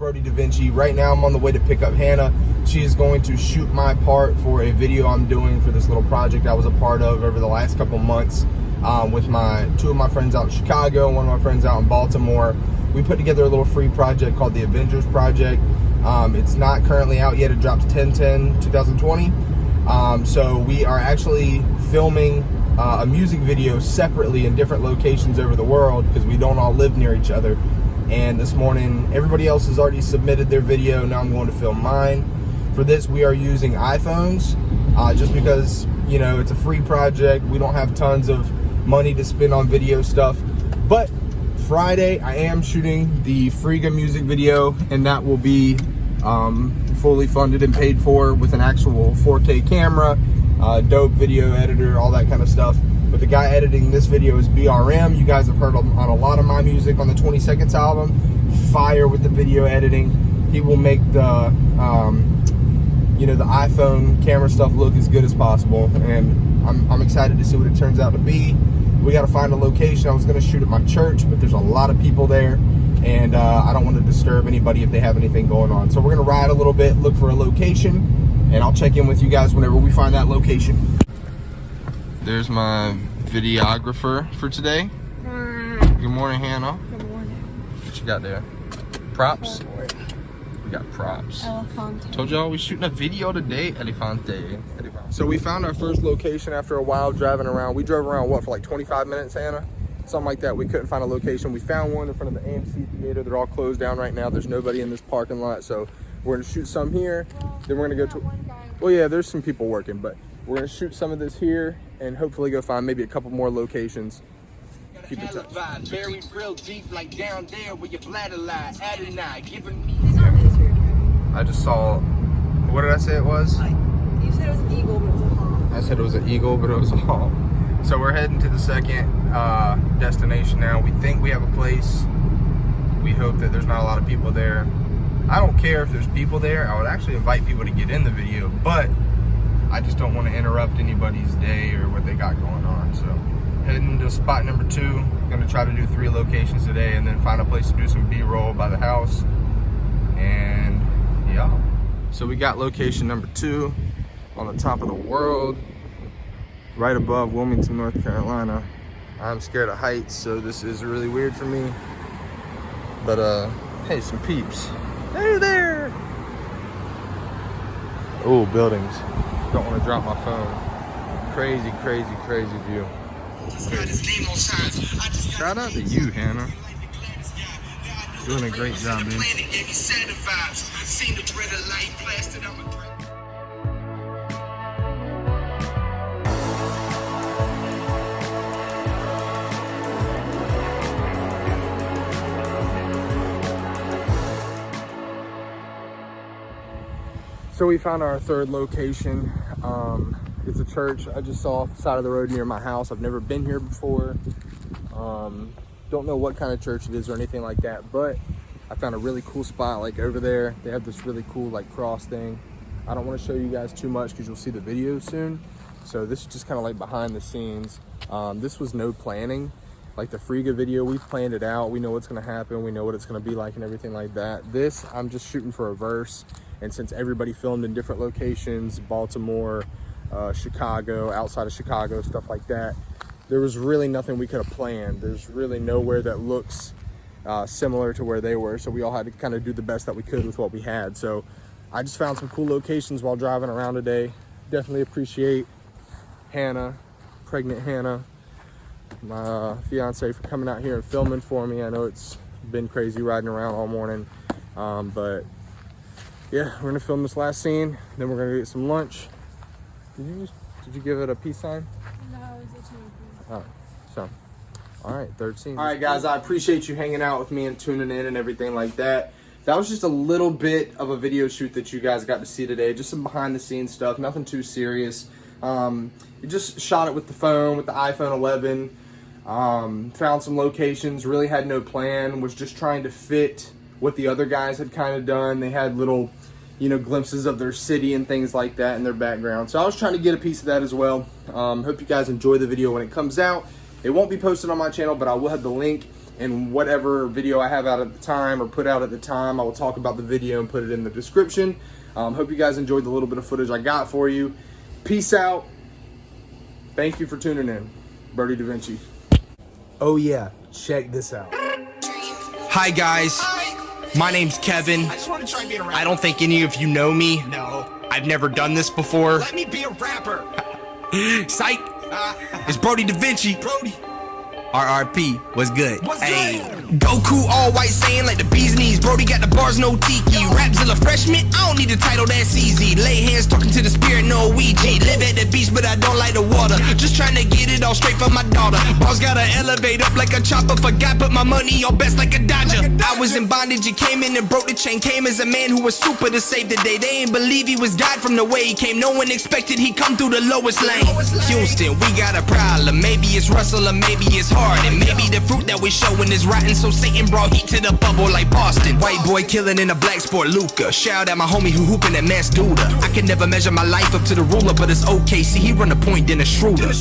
Brody Da Vinci. Right now I'm on the way to pick up Hannah. She is going to shoot my part for a video I'm doing for this little project I was a part of over the last couple months with two of my friends out in Chicago and one of my friends out in Baltimore. We put together a little free project called the Avengers Project. It's not currently out yet. It drops 10/10/2020. So we are actually filming a music video separately in different locations over the world because we don't all live near each other. And this morning, everybody else has already submitted their video. Now I'm going to film mine. For this, we are using iPhones just because, you know, it's a free project. We don't have tons of money to spend on video stuff. But Friday, I am shooting the Friga music video, and that will be fully funded and paid for with an actual 4K camera, dope video editor, all that kind of stuff. But the guy editing this video is BRM. You guys have heard on a lot of my music on the 20 Seconds album. Fire with the video editing. He will make the, you know, the iPhone camera stuff look as good as possible. And I'm excited to see what it turns out to be. We got to find a location. I was going to shoot at my church, but there's a lot of people there. And I don't want to disturb anybody if they have anything going on. So we're going to ride a little bit, look for a location, and I'll check in with you guys whenever we find that location. There's my videographer for today. Good morning, Hannah. Good morning. What you got there? Props? We got props. Elefante. Told y'all we shooting a video today. Elefante. So we found our first location after a while driving around. We drove around, what, for like 25 minutes, Hannah? Something like that. We couldn't find a location. We found one in front of the AMC theater. They're all closed down right now. There's nobody in this parking lot. So we're going to shoot some here. Then we're going to go to... Well, yeah, there's some people working, but we're going to shoot some of this here and hopefully go find maybe a couple more locations. Keep in touch. Buried real deep, like down there where your bladder lies. Adonai, giving me. These aren't really serious. I just saw... What did I say it was? You said it was an eagle, but it was a hawk. I said it was an eagle, but it was a hawk. So we're heading to the second destination now. We think we have a place. We hope that there's not a lot of people there. I don't care if there's people there. I would actually invite people to get in the video, but I just don't want to interrupt anybody's day or what they got going on. So heading to spot number 2. Gonna try to do 3 locations today and then find a place to do some B-roll by the house. And yeah. So we got location number 2 on the top of the world, right above Wilmington, North Carolina. I'm scared of heights, so this is really weird for me. But hey, some peeps. Hey there! Oh, buildings. Don't want to drop my phone. Crazy, crazy, crazy view. Shout out to you, Hannah. Doing a great job, man. So we found our third location. It's a church I just saw off the side of the road near my house. I've never been here before. Don't know what kind of church it is or anything like that, but I found a really cool spot. Like over there, they have this really cool like cross thing. I don't want to show you guys too much because you'll see the video soon. So this is just kind of like behind the scenes. This was no planning. Like the Friga video, we've planned it out. We know what's going to happen. We know what it's going to be like and everything like that. This, I'm just shooting for a verse. And since everybody filmed in different locations, Baltimore, Chicago, outside of Chicago, stuff like that, there was really nothing we could have planned. There's really nowhere that looks similar to where they were. So we all had to kind of do the best that we could with what we had. So I just found some cool locations while driving around today. Definitely appreciate Hannah, pregnant Hannah, my fiance, for coming out here and filming for me. I know it's been crazy riding around all morning, but yeah, we're gonna film this last scene, then we're gonna get some lunch. Did you give it a peace sign? No, it was a 2. Oh, so, all right, third scene. All right, guys, I appreciate you hanging out with me and tuning in and everything like that. That was just a little bit of a video shoot that you guys got to see today, just some behind the scenes stuff, nothing too serious. We just shot it with the phone, with the iPhone 11, found some locations, really had no plan, was just trying to fit what the other guys had kind of done. They had little, you know, glimpses of their city and things like that in their background. So I was trying to get a piece of that as well. Hope you guys enjoy the video when it comes out. It won't be posted on my channel, but I will have the link in whatever video I have out at the time or put out at the time. I will talk about the video and put it in the description. Hope you guys enjoyed the little bit of footage I got for you. Peace out. Thank you for tuning in. Brody Da Vinci. Oh yeah, check this out. Hi guys, my name's Kevin. I just want to try and be a rapper. I don't think any of you know me. No. I've never done this before. Let me be a rapper. Psych! It's Brody Da Vinci. Brody. RRP, what's good? What's Hey, good? Goku all white saying like the bee's knees. Brody got the bars, no tiki. Rapzilla freshman, I don't need a title, that's easy. Lay hands talking to the spirit, no Ouija. Live at the beach, but I don't like the water. Just trying to get it all straight for my daughter. Boss gotta elevate up like a chopper. Forgot, put my money on best like a Dodger. I was in bondage, he came in and broke the chain. Came as a man who was super to save the day. They ain't believe he was God from the way he came. No one expected he come through the lowest lane. Houston, we got a problem. Maybe it's Russell or maybe it's hard. And maybe the fruit that we showing is rotten. So Satan brought heat to the bubble like Boston. White boy killing in a black sport, Luca. Shout out my homie who hooping at Mass Duda. I can never measure my life up to the ruler, but it's okay. See, he run the point, then a Schroeder.